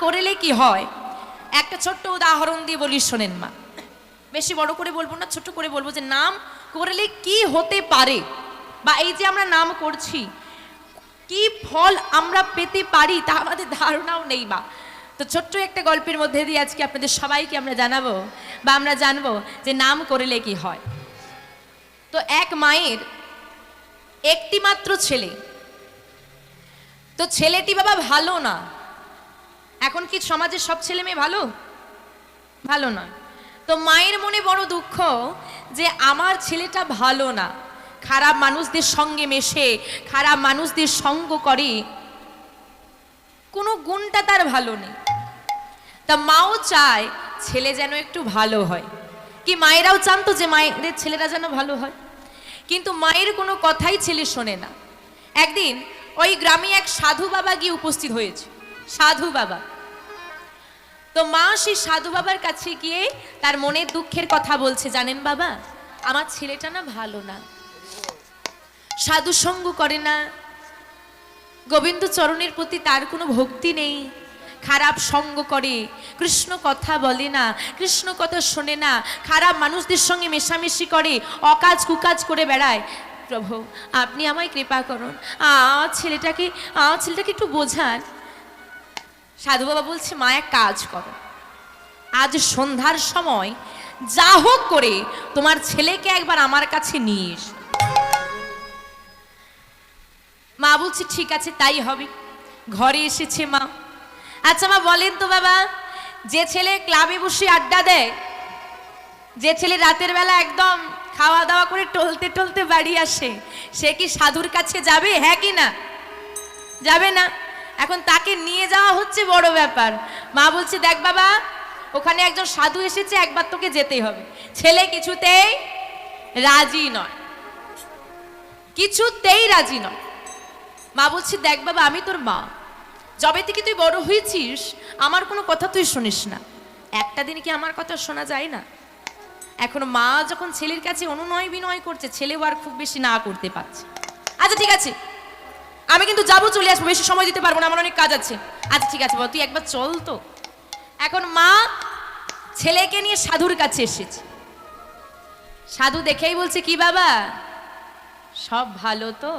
করলে কি হয়, একটা ছোট্ট উদাহরণ দিয়ে বলি শোনেন মা। বেশি বড় করে বলবো না, ছোট করে বলবো যে নাম করলে কি হতে পারে, বা এই যে আমরা নাম করছি কি ফল আমরা পেতে পারি তা আমাদের ধারণাও নেই। বা তো ছোট্ট একটা গল্পের মধ্যে দিয়ে আজকে আপনাদের সবাইকে আমরা জানাবো বা আমরা জানবো যে নাম করলে কি হয়। তো এক মায়ের একটি মাত্র ছেলে, তো ছেলেটি বাবা ভালো না। এখন কি সমাজের সব ছেলে মেয়ে ভালো? ভালো নয়। তো মায়ের মনে বড় দুঃখ যে আমার ছেলেটা ভালো না, খারাপ মানুষদের সঙ্গে মেশে, খারাপ মানুষদের সঙ্গ করে, কোনো গুণটা তার ভালো নেই। তা মাও চায় ছেলে যেন একটু ভালো হয়, কি মায়েরাও চান তো যে মায়েদের ছেলেরা যেন ভালো হয়, কিন্তু মায়ের কোনো কথাই ছেলে শোনে না। একদিন ওই গ্রামে এক সাধু বাবা গিয়ে উপস্থিত হয়েছে, সাধু বাবা। তো মা সেই সাধু বাবার কাছে গিয়ে তার মনের দুঃখের কথা বলছে, জানেন বাবা আমার ছেলেটা না ভালো না, সাধু সঙ্গ করে না, গোবিন্দ চরণের প্রতি তার কোনো ভক্তি নেই, খারাপ সঙ্গ করে, কৃষ্ণ কথা বলে না, কৃষ্ণ কথা শোনে না, খারাপ মানুষদের সঙ্গে মেশামেশি করে, অকাজ কুকাজ করে বেড়ায়। প্রভু আপনি আমায় কৃপা করুন, আমার ছেলেটাকে একটু বোঝান। সাধু বাবা বলছে, মা এক কাজ করো, আজ সন্ধ্যার সময় যা হোক করে তোমার ছেলেকে একবার আমার কাছে নিয়ে এসো। মা বলছে ঠিক আছে তাই হবে। ঘরে এসেছে মা। আচ্ছা মা বলেন তো বাবা, যে ছেলে ক্লাবে বসে আড্ডা দেয়, যে ছেলে রাতের বেলা একদম খাওয়া দাওয়া করে টলতে টলতে বাড়ি আসে, সে কি সাধুর কাছে যাবে? হ্যাঁ কি না? যাবে না। এখন তাকে নিয়ে যাওয়া হচ্ছে বড় ব্যাপার। মা বলছে দেখ বাবা ওখানে একজন সাধু এসেছে, একবার তোকে যেতেই হবে। ছেলে কিছুতেই রাজি নয়, কিছুতেই রাজি নয়। মা বলছে দেখ বাবা আমি তোর মা, যবে থেকে তুই বড় হয়েছিস আমার কোনো কথা তুই শুনিস না, একটা দিন কি আমার কথা শোনা যায় না? এখন মা যখন ছেলের কাছে অনুনয় বিনয় করছে, ছেলেও আর খুব বেশি না করতে পারছে। আচ্ছা ঠিক আছে আমি কিন্তু যাবো, চলে আসবো, বেশি সময় দিতে পারবো না, আমার অনেক কাজ আছে। আচ্ছা ঠিক আছে বাবা তুই একবার চল তো। এখন মা ছেলেকে নিয়ে সাধুর কাছে এসেছে। সাধু দেখেই বলছে কি বাবা সব ভালো তো?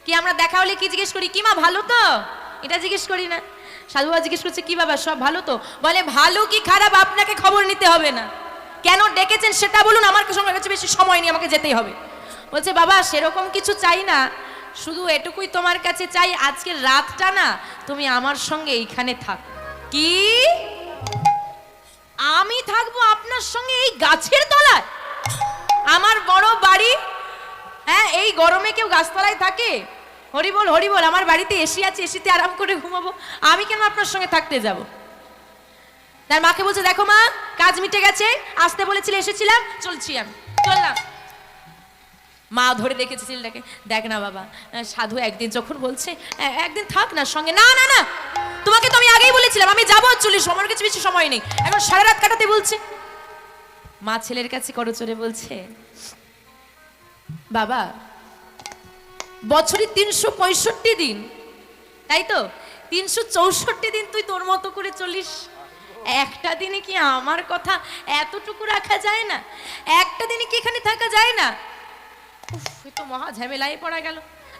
কি আমরা দেখা হলে কি জিজ্ঞেস করি? কি মা ভালো তো? এটা জিজ্ঞেস করি না। সাধু বাবা জিজ্ঞেস করছে কি বাবা সব ভালো তো? বলে ভালো কি খারাপ আপনাকে খবর নিতে হবে না, কেন ডেকেছেন সেটা বলুন, আমার কাছে বেশি সময় নেই, আমাকে যেতেই হবে। বলছে বাবা সেরকম কিছু চাই না, শুধু এটুকুই তোমার কাছে চাই, আজকের রাতটা না তুমি আমার সঙ্গে এইখানে থাক। কি আমি থাকবো আপনার সঙ্গে এই গাছের তলায়? আমার বড় বাড়ি, হ্যাঁ এই গরমে কেউ গাছতলায় থাকে? হরিবল হরিবল, আমার বাড়িতে এসি আছে, এসিতে আরাম করে ঘুমাবো, আমি কেন আপনার সঙ্গে থাকতে যাব? তার মাকে বলছে দেখো মা কাজ মিটে গেছে, আসতে বলেছিলে এসেছিলাম, চলছি আমি, চললাম। মা ধরে রেখেছে ছেলেটাকে, দেখ না বাবা সাধু একদিন যখন বলছে একদিন থাক না সঙ্গে, না না না তোমাকে তো আমি আগেই বলেছিলাম আমি যাবো, চলিস, আমার কাছে বেশি সময় নেই, এখন সারা রাত কাটাতে বলছে। মা ছেলের কাছে করচরে বলছে বাবা বছরে 365 দিন, তাই তো 364 দিন তুই তোর মতো করে চলিস, একটা দিনে কি আমার কথা এতটুকু রাখা যায় না? একটা দিনে কি এখানে থাকা যায় না? উফ তো মহা ঝামেলায় পড়া গেল।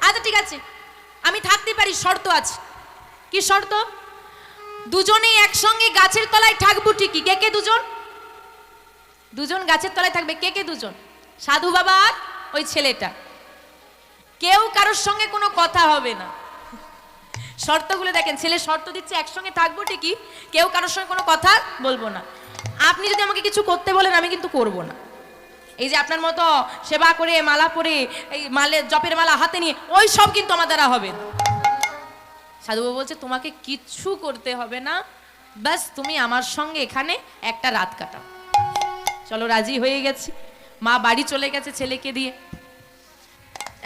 আচ্ছা ঠিক আছে আমি থাকতে পারি, শর্ত আছে। কি শর্ত? দুজনেই একসঙ্গে গাছের তলায় থাকবো ঠিকই। কে কে দুজন? দুজন গাছের তলায় থাকবে। কে কে দুজন? সাধু বাবা আর ওই ছেলেটা। কেউ কারোর সঙ্গে কোনো কথা হবে না। শর্তগুলো দেখেন, ছেলে শর্ত দিচ্ছে একসঙ্গে থাকবো ঠিকই, কেউ কারোর সঙ্গে কোনো কথা বলবো না। আপনি যদি আমাকে কিছু করতে বলেন আমি কিন্তু করব না। এই যে আপনার মতো সেবা করে মালা পরে এই জপের মালা হাতে নিয়ে ওই সব কিন্তু আমার দ্বারা হবে না। সাধুবাবু বলছে তোমাকে কিচ্ছু করতে হবে না, ব্যাস তুমি আমার সঙ্গে এখানে একটা রাত কাটাও। চলো রাজি হয়ে গেছি। মা বাড়ি চলে গেছে ছেলেকে দিয়ে।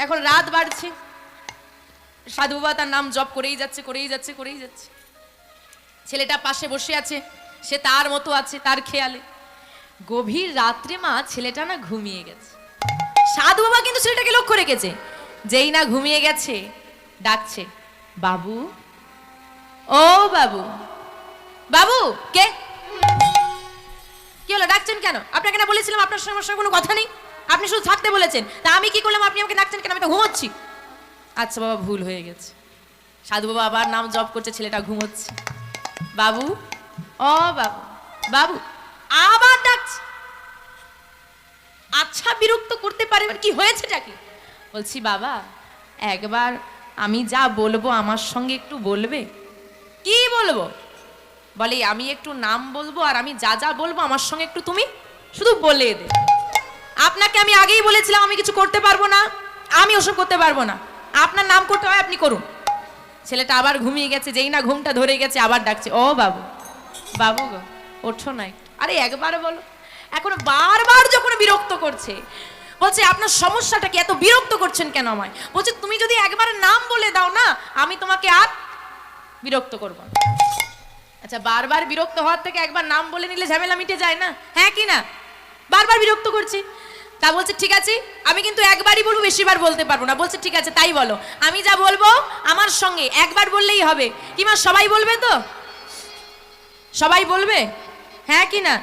এখন রাত বাড়ছে, সাধু বাবা তার নাম জপ করেই যাচ্ছে করেই যাচ্ছে করেই যাচ্ছে। ছেলেটা পাশে বসে আছে, সে তার মতো আছে তার খেয়ালে। গভীর রাত্রে মা ছেলেটা না ঘুমিয়ে গেছে। সাধু বাবা কিন্তু ছেলেটাকে লক্ষ্য রেখেছে, যেই না ঘুমিয়ে গেছে ডাকছে বাবু, ও বাবু। বাবু কে? কি হলো, ডাকছেন কেন? আপনাকে না বলেছিলাম আপনার সমস্যার কোনো কথা নেই, আপনি শুধু থাকতে বলেছেন, তা আমি কি করলাম আপনি আমাকে ডাকছেন কেন? আমি তো ঘুমোচ্ছি। আচ্ছা বাবা, ভুল হয়ে গেছে। সাধু বাবা আবার নাম জপ করছে, ছেলেটা ঘুমোচ্ছে। বাবু, ও বাবু, বাবু আবার ডাকছে। আচ্ছা বিরক্ত করতে পারে, কি হয়েছেটা কি? বলছি বাবা একবার আমি যা বলবো আমার সঙ্গে একটু বলবে। কি বলবো? বলে আমি একটু নাম বলবো আর আমি যা যা বলবো আমার সঙ্গে একটু তুমি শুধু বলে দে। আপনাকে আমি আগেই বলেছিলাম আমি কিছু করতে পারবো না, আমি ওসব করতে পারবো না, আপনার নাম করতে হয় আপনি করুন। ছেলেটা আবার ঘুমিয়ে গেছে, যেই না ঘুমটা ধরে গেছে আবার ডাকছে, ও বাবু, বাবু গো ওঠো না একটু। আরে একবার বলো। এখন বারবার যখন বিরক্ত করছে, বলছে আপনার সমস্যাটা কি, এত বিরক্ত করছেন কেন আমায়? বলছে তুমি যদি একবার নাম বলে দাও না আমি তোমাকে আর বিরক্ত করবো না। আচ্ছা বারবার বিরক্ত হওয়ার থেকে একবার নাম বলে নিলে ঝামেলা মিটে যায় না, হ্যাঁ কি না? বারবার বিরক্ত করছি, তা বলছে ঠিক আছে আমি কিন্তু একবারই বলবো, বেশিবার বলতে পারবো না। বলছে ঠিক আছে তাই বলো, আমি যা বলবো আমার সঙ্গে একবার বললেই হবে। কি মা সবাই বলবে তো? সবাই বলবে, হ্যাঁ কি না?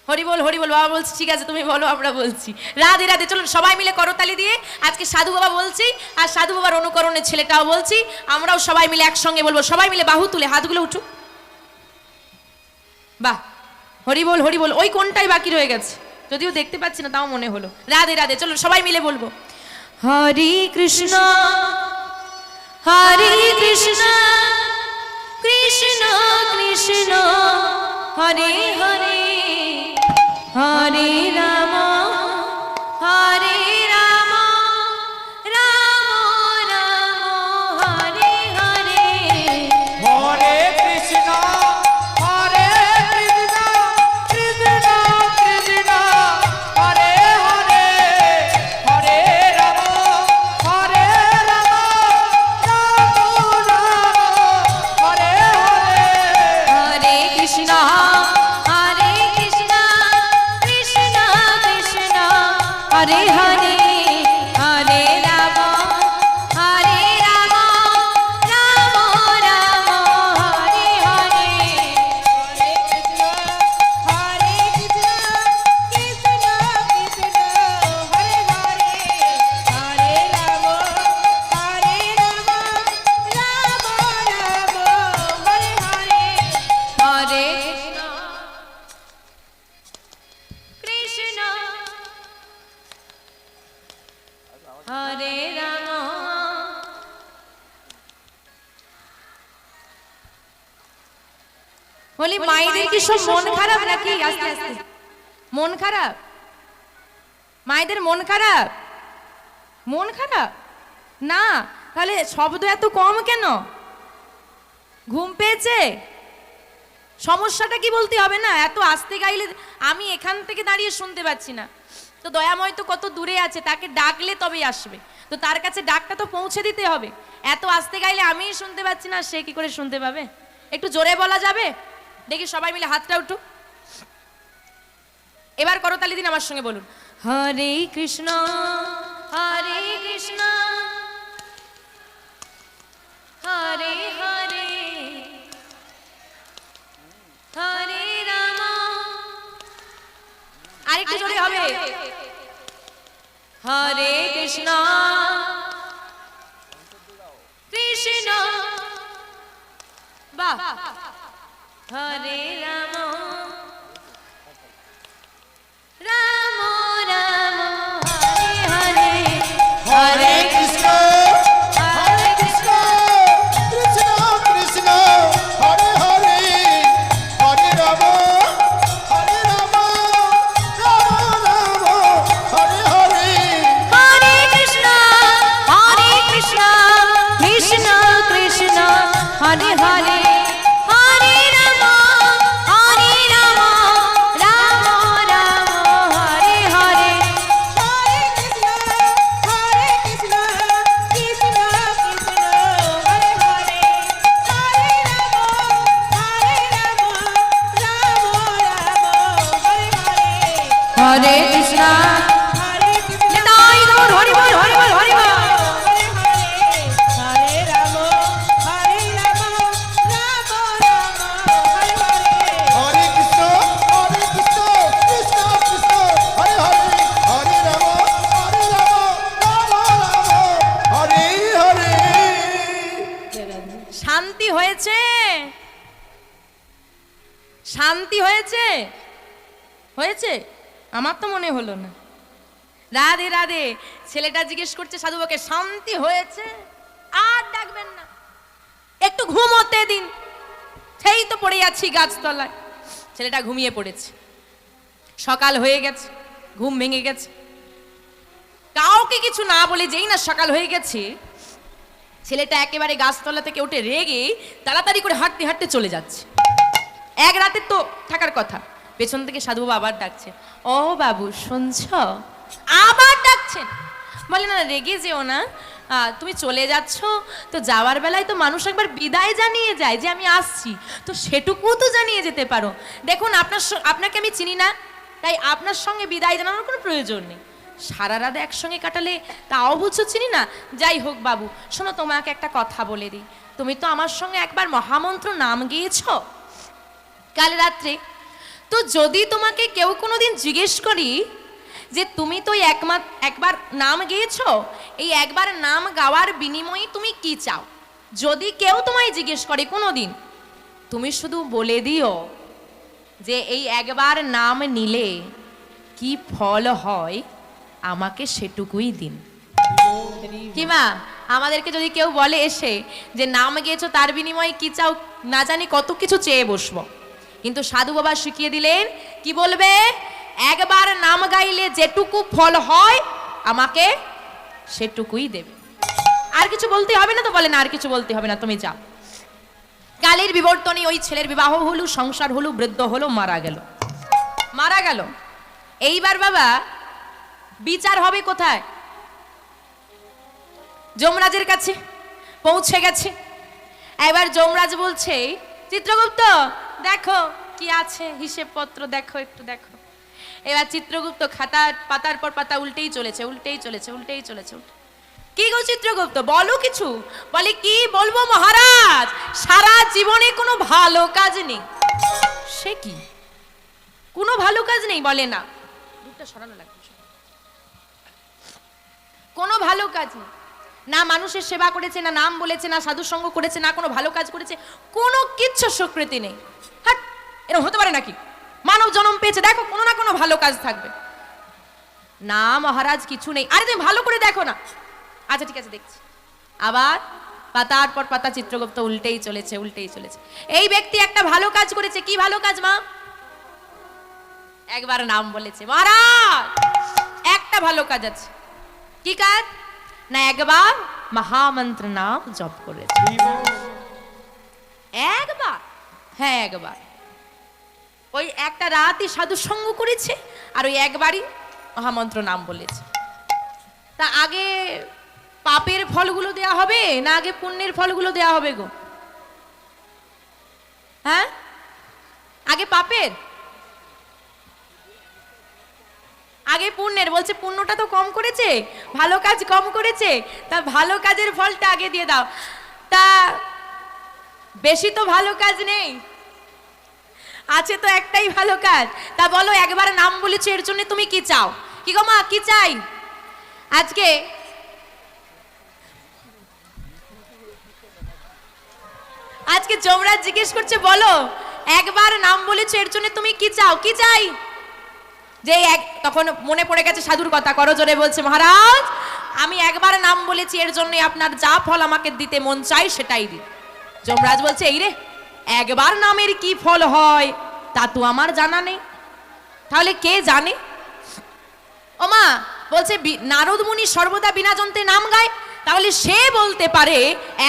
হরি বল হরি বল। বাবা বলছি ঠিক আছে তুমি বলো, আমরা বলছি। রাধে রাধে। চলুন সবাই মিলে করতালি দিয়ে আজকে সাধু বাবা বলছি, আর সাধু বাবার অনুকরণে ছেলেটাও বলছি, আমরাও সবাই মিলে একসঙ্গে বলবো। সবাই মিলে বাহু তুলে হাতগুলো উঠুক। বাহ, হরি বল হরি বল। ওই কোনটাই বাকি রয়ে গেছে, যদিও দেখতে পাচ্ছি না তাও মনে হলো। রাধে রাধে। চলুন সবাই মিলে বলবো, হরে কৃষ্ণ হরে কৃষ্ণ কৃষ্ণ কৃষ্ণ হরে হরে হরে রাম হরে রাম রাম রাম হরে হরে হরে কৃষ্ণ কৃষ্ণ কৃষ্ণ হরে হরে হরে রাম রাম রাম হরে হরে হরে কৃষ্ণ হরে কৃষ্ণ কৃষ্ণ কৃষ্ণ হরে হরে হরে রাম হরে রাম রাম রাম হরে হরে হরে কৃষ্ণ কৃষ্ণ কৃষ্ণ হরে হরে হরে রাম রাম রাম হরে হরে হরে কৃষ্ণ হরে রাম বলি মায়েদের কি সব মন খারাপ নাকি? আস্তে আস্তে মন খারাপ, মায়েদের মন খারাপ? মন খারাপ না, তাহলে শব্দ এত কম কেন? ঘুম পেয়েছে? সমস্যাটা কি বলতে হবে না? এত আস্তে গাইলে আমি এখান থেকে দাঁড়িয়ে শুনতে পাচ্ছি না, তো দয়াময় তো কত দূরে আছে, তাকে ডাকলে তবেই আসবে, তো তার কাছে ডাকটা তো পৌঁছে দিতে হবে। এত আস্তে গাইলে আমিই শুনতে পাচ্ছি না, সে কি করে শুনতে পাবে? একটু জোরে বলা যাবে? দেখি সবাই মিলে হাতটা উঠুক। এবার করতালি দিন আমার সঙ্গে বলুন, হরে কৃষ্ণ হরে কৃষ্ণ হরে হরে হরে রাম। আরেকটু জোরে হবে, হরে কৃষ্ণ কৃষ্ণ বাহ হরে রাম রাম রাম হরে হরে হরে কৃষ্ণ হরে কৃষ্ণ কৃষ্ণ কৃষ্ণ হরে হরে হরে রাম রাম রাম হরে হরে হরে কৃষ্ণ কৃষ্ণ কৃষ্ণ কৃষ্ণ হরে হরে হরে রাম রাম রাম হরে হরে হরে কৃষ্ণ কৃষ্ণ কৃষ্ণ হরে হরে হরে রাম রাম হরে হরে হরে কৃষ্ণ হরে কৃষ্ণ নিতাই গৌর হরি বল হরি বল হরি বল। হরে হরে হরে রাম রাম রাম শান্তি হয়েছে? শান্তি হয়েছে? হয়েছে? আমার তো মনে হলো না। রাধে রাধে। ছেলেটা জিজ্ঞেস করছে সাধুবাকে, শান্তি হয়েছে? আর ডাকবেন না, একটু ঘুমোতে দিন। সেই তো পড়ে যাচ্ছি গাছতলায়। ছেলেটা ঘুমিয়ে পড়েছে। সকাল হয়ে গেছে, ঘুম ভেঙে গেছে। কাউকে কিছু না বলে যেই না সকাল হয়ে গেছে, ছেলেটা একেবারে গাছতলা থেকে উঠে রেগে তাড়াতাড়ি করে হাঁটতে হাঁটতে চলে যাচ্ছে। এক রাতে তো থাকার কথা। পেছন থেকে সাধুবাবু আবার ডাকছে, ও বাবু শুনছ? আবার ডাকছেন। বলে না রেগে যেও না, তুমি চলে যাচ্ছ তো, যাওয়ার বেলায় তো মানুষ একবার বিদায় জানিয়ে যায় যে আমি আসছি, তো সেটুকুও তো জানিয়ে যেতে পারো। দেখুন আপনাকে আমি চিনি না, তাই আপনার সঙ্গে বিদায় জানানোর কোনো প্রয়োজন নেই। সারা রাত একসঙ্গে কাটালে তাও বুঝছো চিনি না। যাই হোক বাবু, শোনো তোমাকে একটা কথা বলে দিই। তুমি তো আমার সঙ্গে একবার মহামন্ত্র নাম গিয়েছ কাল রাত্রে, তো যদি তোমাকে কেউ কোনোদিন জিজ্ঞেস করি যে তুমি তো একবার নাম গেয়েছো, এই একবার নাম গাওয়ার বিনিময়ে তুমি কি চাও, যদি কেউ তোমায় জিজ্ঞেস করে কোনোদিন, তুমি শুধু বলে দিও যে এই একবার নাম নিলে কি ফল হয় আমাকে সেটুকুই দিন। কিমা আমাদেরকে যদি কেউ বলে এসে যে নাম গিয়েছো তার বিনিময়ে কি চাও, না জানি কত কিছু চেয়ে বসবো, কিন্তু সাধু বাবা শিখিয়ে দিলেন কি বলবে, একবার নাম গাইলে যেটুকু ফল হয় আমাকে সেটুকুই দেবে। আর কিছু বলতে হবে না তো? বলে না আর কিছু বলতে হবে না, তুমি যাও। কালের বিবর্তনে ওই ছেলের বিবাহ হলো, সংসার হলো, বৃদ্ধ হলো, মারা গেল। এইবার বাবা বিচার হবে কোথায়? যমরাজের কাছে পৌঁছে গেছে। এবার যমরাজ বলছে, চিত্রগুপ্ত দেখো কি আছে, হিসেবপত্র দেখো, একটু দেখো। এবার চিত্রগুপ্ত খাতা পাতার পর পাতা উল্টেই চলেছে। কি গো চিত্রগুপ্ত, বলো কিছু। বলে কি বলবো মহারাজ, সারা জীবনে কোনো ভালো কাজ নেই। সে কি, কোনো ভালো কাজ নেই? বলে না, দুধটা সরানো লাগবে। কোনো ভালো কাজ নেই, না মানুষের সেবা করেছে, না নাম বলেছে, না সাধু সঙ্গ করেছে, না কোনো ভালো কাজ করেছে, কোনো কিচ্ছু স্বীকৃতি নেই। হাট, এরকম হতে পারে নাকি? মানব জন্ম পেয়েছে, দেখো কোনো না কোনো ভালো কাজ থাকবে। না মহারাজ কিছু নেই। আরে তুমি ভালো করে দেখো না। আচ্ছা ঠিক আছে দেখছি। আবার পাতার পর পাতা চিত্রগুপ্ত উল্টেই চলেছে। এই ব্যক্তি একটা ভালো কাজ করেছে। কি ভালো কাজ মা? একবার নাম বলেছে। মহারাজ একটা ভালো কাজ আছে। কি কাজ? না একবার মহামন্ত্র নাম জপ করেছে। একবার? হ্যাঁ একবার। ওই একটা রাতই সাধু সঙ্গ করেছে, আর ওই একবারই মহামন্ত্র নাম বলেছে। তা আগে পাপের ফলগুলো দেয়া হবে না আগে পুণ্যের ফলগুলো দেয়া হবে গো? হ্যাঁ, আগে পাপের, আগে পুণ্যের। বলছে পুণ্যটা তো কম করেছে, ভালো কাজ কম করেছে, তা ভালো কাজের ফলটা আগে দিয়ে দাও। তা বেশি তো ভালো কাজ নেই, আছে তো একটাই ভালো কাজ। তা বলো একবার নাম বলেছে এর জন্য তুমি কি চাও? কি গো মা কি চাই? আজকে যমরাজ জিজ্ঞেস করছে, বলো একবার নাম বলেছে এর জন্য তুমি কি চাও? কি চাই? যে তখন মনে পড়ে গেছে সাধুর কথা, করো জোরে বলছে, মহারাজ আমি একবার নাম বলেছি, এর জন্য আপনার যা ফল আমাকে দিতে মন চাই সেটাই দিন। যমরাজ বলছে, এই রে একবার নামের কি ফল হয় তা তো আমার জানা নেই, তাহলে কে জানে? ও মা বলছে, নারদ মুনি সর্বদা বিনা যন্ত্রে নাম গায়, তাহলে সে বলতে পারে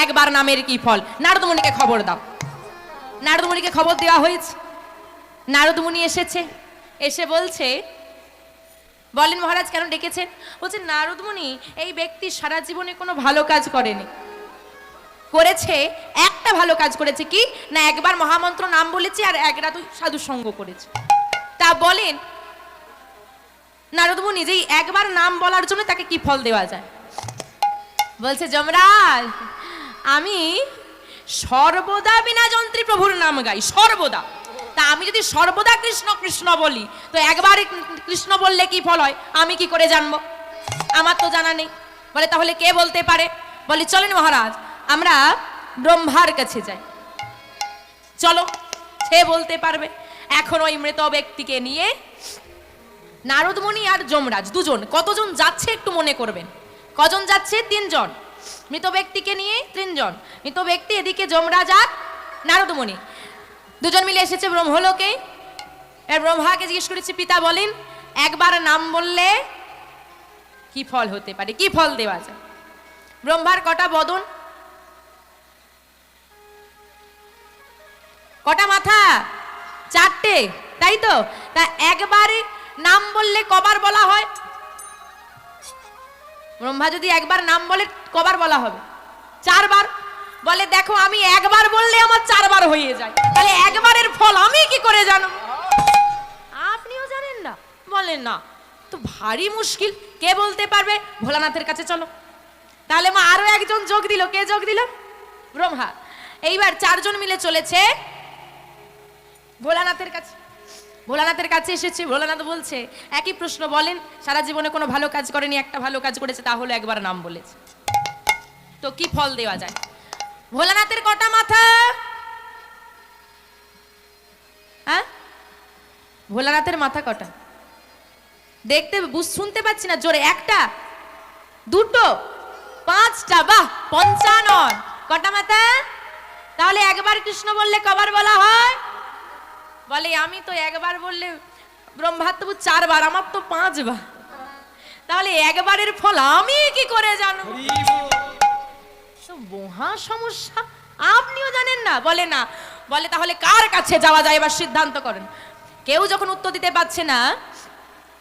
একবার নামের কি ফল। নারদ মুনিকে খবর দাও। নারদ মুনিকে খবর দেওয়া হয়েছে। নারদ মুনি এসেছে, এসে বলছে, বলেন মহারাজ কেন ডেকেছেন? বলছে, নারদ মুনি এই ব্যক্তি সারা জীবনে কোনো ভালো কাজ করেনি, করেছে একটা ভালো কাজ করেছে। কি না একবার মহামন্ত্র নাম বলেছে আর এক রাত সাধু সঙ্গ করেছে। তা বলেন নারদ মুনি যে একবার নাম বলার জন্য তাকে কি ফল দেওয়া যায়? বলছে, যমরাজ আমি সর্বদা বিনা যন্ত্রী প্রভুর নাম গাই, সর্বদা। তা আমি যদি সর্বদা কৃষ্ণ কৃষ্ণ বলি, তো একবার কৃষ্ণ বললে কি ফল হয় আমি কি করে জানবো? আমার তো জানা নেই। বলে তাহলে কে বলতে পারে? বলে চলেন মহারাজ আমরা ব্রহ্মার কাছে যায়। চলো, সে বলতে পারবে। এখন ওই মৃত ব্যক্তিকে নিয়ে নারদ মুনি আর যমরাজ দুজন, কতজন যাচ্ছে একটু মনে করবেন। কজন যাচ্ছে? 3 জন। মৃত ব্যক্তিকে নিয়ে 3 জন। মৃত ব্যক্তি, এদিকে যমরাজ আর নারদ মুনি, দুজন মিলে এসেছে ব্রহ্মলোকে। এর ব্রহ্মাকে জিজ্ঞেস করেছে, পিতা বলেন একবার নাম বললে কি ফল হতে পারে, কি ফল দেওয়া যায়? ব্রহ্মার কটা বদন, কটা মাথা? 4টে, তাই তো? তা একবারে নাম বললে কবার বলা হয়? ব্রহ্মা যদি একবার নাম বলে কবার বলা হবে? 4 বার। বলে দেখো আমি একবার বললে আমার 4 বার হয়ে যায়, তাহলে একবারের ফল আমি কি করে জানো? আপনিও জানেন না? বলেন না, তো ভারী মুশকিল। কে বলতে পারবে? ভোলানাথের কাছে চলো। তাহলে মা আরো একজন যোগ দিল। কে যোগ দিল? ব্রহ্মা। এইবার 4 জন মিলে চলেছে ভোলানাথের কাছে। ভোলানাথের কাছে এসেছে। ভোলানাথ বলছে একই প্রশ্ন, বলেন সারা জীবনে কোনো ভালো কাজ করেনি, একটা ভালো কাজ করেছে, তা হলো একবার নাম বলেছে, তো কি ফল দেওয়া যায়? ভোলানাথের কটা মাথা? হ্যাঁ, ভোলানাথের মাথা কটা? দেখতে শুনতে পাচ্ছি না জোরে। 1টা, 2টো, 5টা, বাহ 55। কটা মাথা? তাহলে একবার কৃষ্ণ বললে কবার বলা হয়? বলে আমি তো একবার বললে ব্রহ্মার তবু 4 বার, আমার তো 5 বার, তাহলে একবারের ফল আমি কি করে জানবো? তো মহা সমস্যা। আপনিও জানেন না? বলে না। বলে তাহলে কার কাছে যাওয়া যায়, এবার সিদ্ধান্ত করেন। কেউ যখন উত্তর দিতে পারছে না,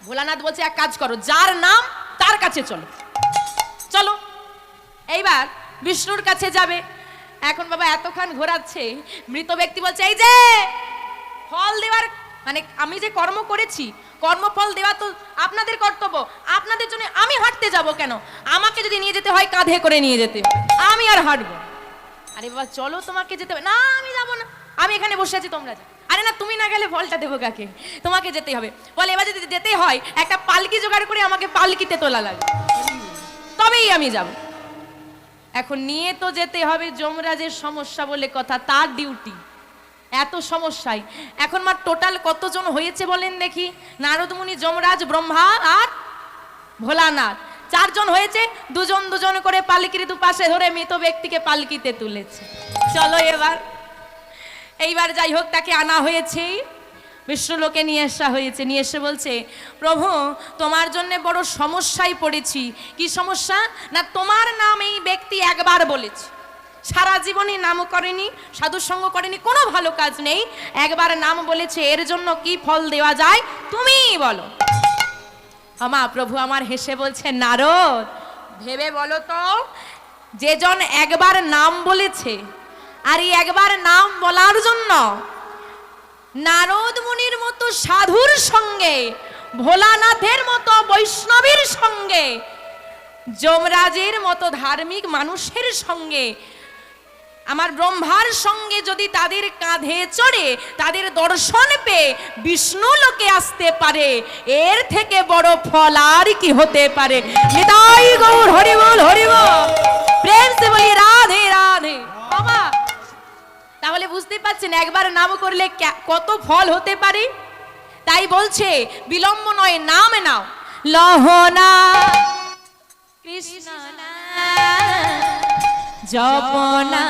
ভোলানাথ বলছে এক কাজ করো, যার নাম তার কাছে চলো। চলো, এইবার বিষ্ণুর কাছে যাবে। এখন বাবা এতক্ষণ ঘোরাচ্ছে, মৃত ব্যক্তি বলছে এই যে ফল দেওয়ার, মানে আমি যে কর্ম করেছি, কর্মফল দেওয়া তো আপনাদের কর্তব্য, আপনাদের জন্য আমি হাঁটতে যাব কেন? আমাকে যদি নিয়ে যেতে হয় কাঁধে করে নিয়ে যেতে হবে, আমি আর হাঁটবো? আরে বাবা চলো, তোমাকে যেতে হবে না। আমি যাবো না, আমি এখানে বসে আছি, তোমরা যাও। আরে না, তুমি না গেলে ফলটা দেবো কাকে? তোমাকে যেতে হবে। বলে এবার যদি যেতে হয় একটা পালকি জোগাড় করে আমাকে পালকিতে তোলা লাগবে, তবেই আমি যাব। এখন নিয়ে তো যেতে হবে, যমরাজের সমস্যা বলে কথা, তার ডিউটি। এত সমস্যায় এখন মা টোটাল কতজন হয়েছে বলেন দেখি? নারদ মুনি, যমরাজ, ব্রহ্মা আর ভোলানাথ, 4 জন হয়েছে। 2 জন 2 জন করে পালকির দুপাশে ধরে মৃত ব্যক্তিকে পালকিতে তুলেছে। চলো এইবার যাই হোক, তাকে আনা হয়েছে, বিষ্ণুলোকে নিয়ে আসা হয়েছে। নিয়ে এসে বলছে প্রভু তোমার জন্য বড় সমস্যায় পড়েছি। কি সমস্যা? না তোমার নাম এই ব্যক্তি একবার বলেছে, সারা জীবনে নাম করেনি, সাধু সঙ্গ করেনি, কোনো ভালো কাজ নেই, একবার নাম বলেছে, এর জন্য কি ফল দেওয়া যায় তুমিই বলো। আমা প্রভু আমার হেসে বলছে নারদ ভেবে বলো তো, যে জন একবার নাম বলেছে, আর এই একবার নাম বলার জন্য নারদ মুনির মতো সাধুর সঙ্গে, ভোলানাথের মতো বৈষ্ণবীর সঙ্গে, যমরাজের মতো ধার্মিক মানুষের সঙ্গে, আমার ব্রহ্মার সঙ্গে যদি তাদের কাঁধে চড়ে তাদের দর্শন পেয়ে বিষ্ণু লোকে আসতে পারে, এর থেকে বড় ফল আর কি হতে পারে? নিতাই গৌর হরি বল, হরি বল, প্রেম সে বলি রাধে রাধে। বাবা তাহলে বুঝতে পারছেন একবার নাম করলে কত ফল হতে পারে। তাই বলছে বিলম্ব নয়, নাম নাও, লহনা কৃষ্ণ না জপনা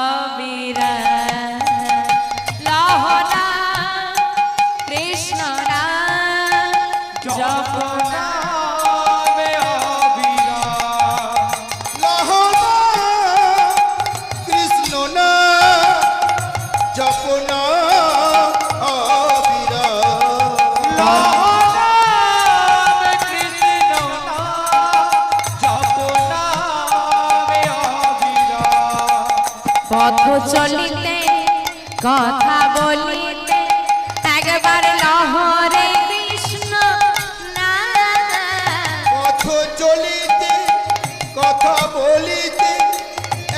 অবিরা, লহনা কৃষ্ণ না জপনা পথ চলিতে কথা বলিতে একবার লহরে কৃষ্ণ না, পথ চলিতে কথা বলিতে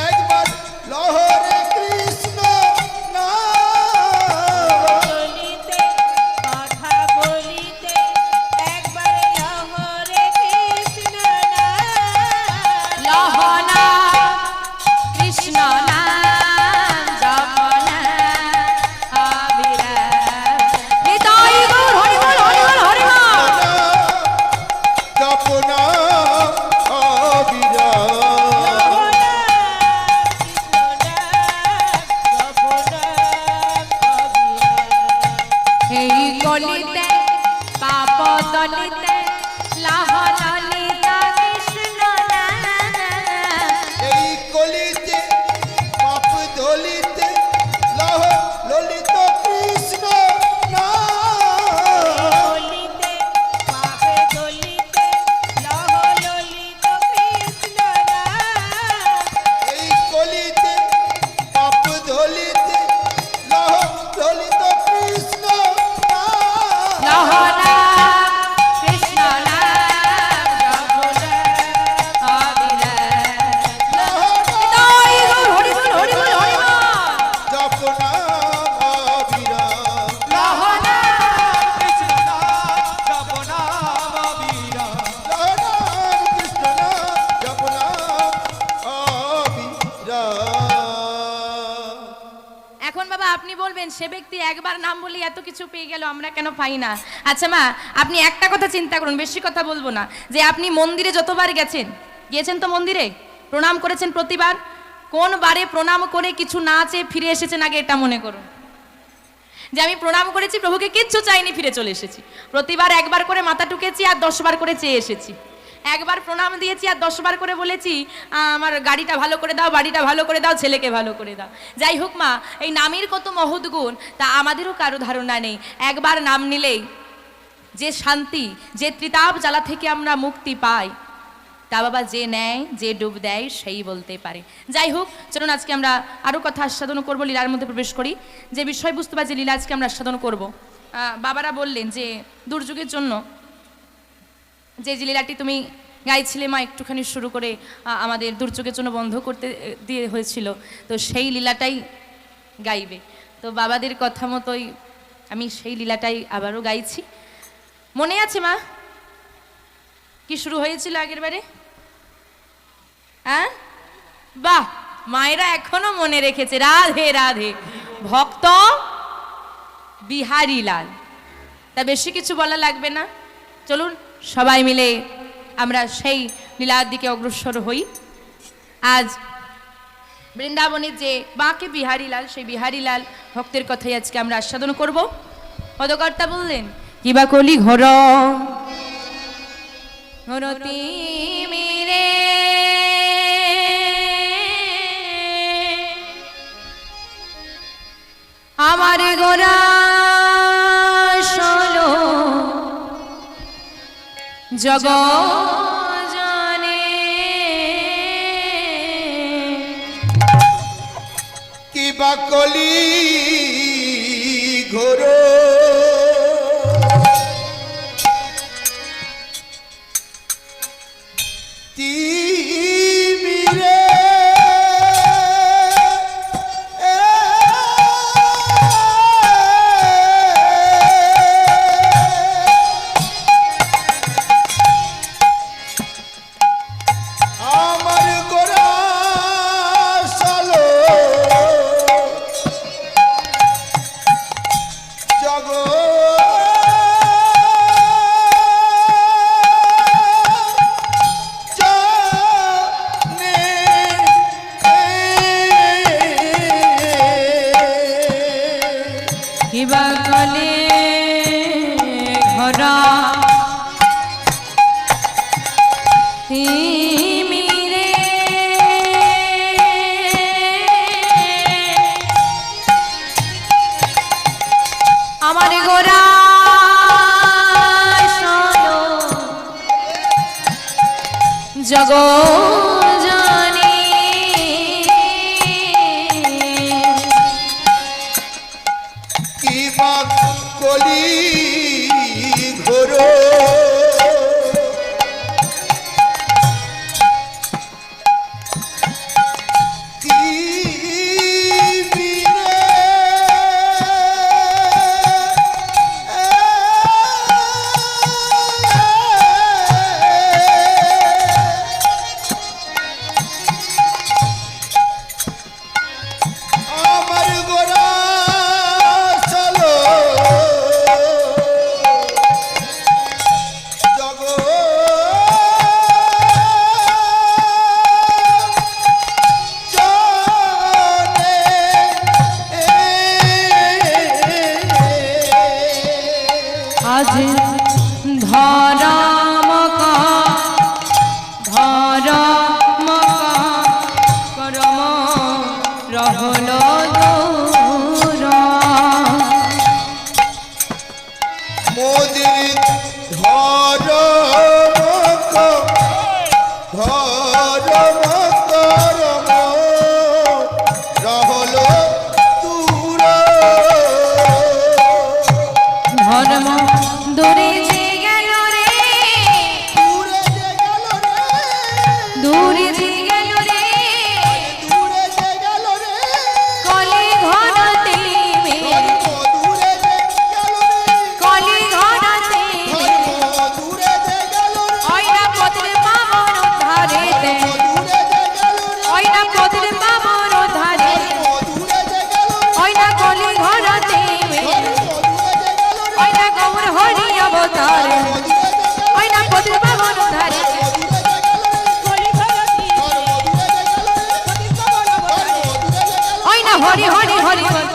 একবার লহরে কৃষ্ণ না, চলিতে কথা বলিতে একবার লহরে কৃষ্ণ না, লহনা কৃষ্ণ কলিতে পাপ দলিতে লাহ ললিতা কৃষ্ণ নাম। এই কলিতে পাপ দলিতে লহ ললিত কৃষ্ণ নাম। কলিতে পাপে দলিতে লহ ললিত কৃষ্ণ নাম। এই কলিতে পাপ দলিতে লহ ললিত কৃষ্ণ নাম। লাহ নাম কৃষ্ণ নাম জপ অবিরাম। হরি বল হরি বল হরি বল হরি বল। জপ নাম অবিরাম। লাহ নাম কৃষ্ণ নাম জপ নাম অবিরাম। লহ নাম কৃষ্ণ নাম জপ নাম অবিরাম। এখন বাবা আপনি বলবেন সে ব্যক্তি একবার নাম বলি এত কিছু পেয়ে গেল, আমরা কেন পাই না? আচ্ছা মা, আপনি একটা কথা চিন্তা করুন, বেশি কথা বলবো না, যে আপনি মন্দিরে যতবার গিয়েছেন তো মন্দিরে প্রণাম করেছেন প্রতিবার, কোন বারে প্রণাম করে কিছু না চেয়ে ফিরে এসেছেন আগে এটা মনে করুন। যে আমি প্রণাম করেছি, প্রভুকে কিচ্ছু চাইনি, ফিরে চলে এসেছি। প্রতিবার একবার করে মাথা টুকেছি আর 10 বার করে চেয়ে এসেছি। একবার প্রণাম দিয়েছি আর 10 বার করে বলেছি আমার গাড়িটা ভালো করে দাও, বাড়িটা ভালো করে দাও, ছেলেকে ভালো করে দাও। যাই হোক মা, এই নামের কত মহৎ গুণ তা আমাদেরও কারো ধারণা নেই। একবার নাম নিলেই যে শান্তি, যে ত্রিতাপ জ্বালা থেকে আমরা মুক্তি পাই, তা বাবা যে নেয়, যে ডুব দেয় সেই বলতে পারে। যাই হোক, চলুন আজকে আমরা আরও কথা আস্বাদন করবো, লীলার মধ্যে প্রবেশ করি। যে বিষয়বস্তু বা যে লীলা আজকে আমরা আস্বাদন করব, বাবারা বললেন যে দুর্যোগের জন্য যে লীলাটি তুমি গাইছিলে মা, একটুখানি শুরু করে আমাদের দুর্যোগের জন্য বন্ধ করতে দিয়ে হয়েছিল, তো সেই লীলাটাই গাইবে। তো বাবাদের কথা মতোই আমি সেই লীলাটাই আবারও গাইছি। মনে আছে মা কি শুরু হয়েছিল আগের বারে? হ্যাঁ, বাহ, মায়েরা এখনো মনে রেখেছে। রাধে রাধে, ভক্ত বিহারী লাল। তা বেশি কিছু বলা লাগবে না, চলুন সবাই মিলে আমরা সেই লীলার দিকে অগ্রসর হই। আজ বৃন্দাবনের যে বাঁকে বিহারী লাল, সেই বিহারী লাল ভক্তের কথাই আজকে আমরা আস্বাদন করব। পদকর্তা বললেন কিবা কলি ঘর ঘরতি মেরে আমার গোরা শোনো জগ জানে। কিবা কলি ঘোর তিমিরে আমার গোরা সালো জগ জানে। কিবা কলে ঘর তিমিরে আমার গোরা শোনো জগ জানি। কিবা কলি ঘোর আমার গোরা সালো আজ ধরম ধরম করম রহল দূর মোদির ধর্ম ধর্ম করম রহল দূর ধর্ম দূরে যে গেল রে দূরে যে গেল রে দূরে যে গেল রে দূরে যে গেল রে কলি ঘরতে দূরে যে গেল রে কলি ঘরতে দূরে যে গেল রে ওইনা পদের পাবন ধারেতে দূরে যে গেল রে ওইনা পদের পাবন ধারে দূরে যে গেল রে ওইনা কলি ঘরতে ওইনা গৌর হরি অবতার ওইনা পদের পাবন ধারে কলি ধরতি সতী কমল অবতারে ওইনা হরি হরি হরি বল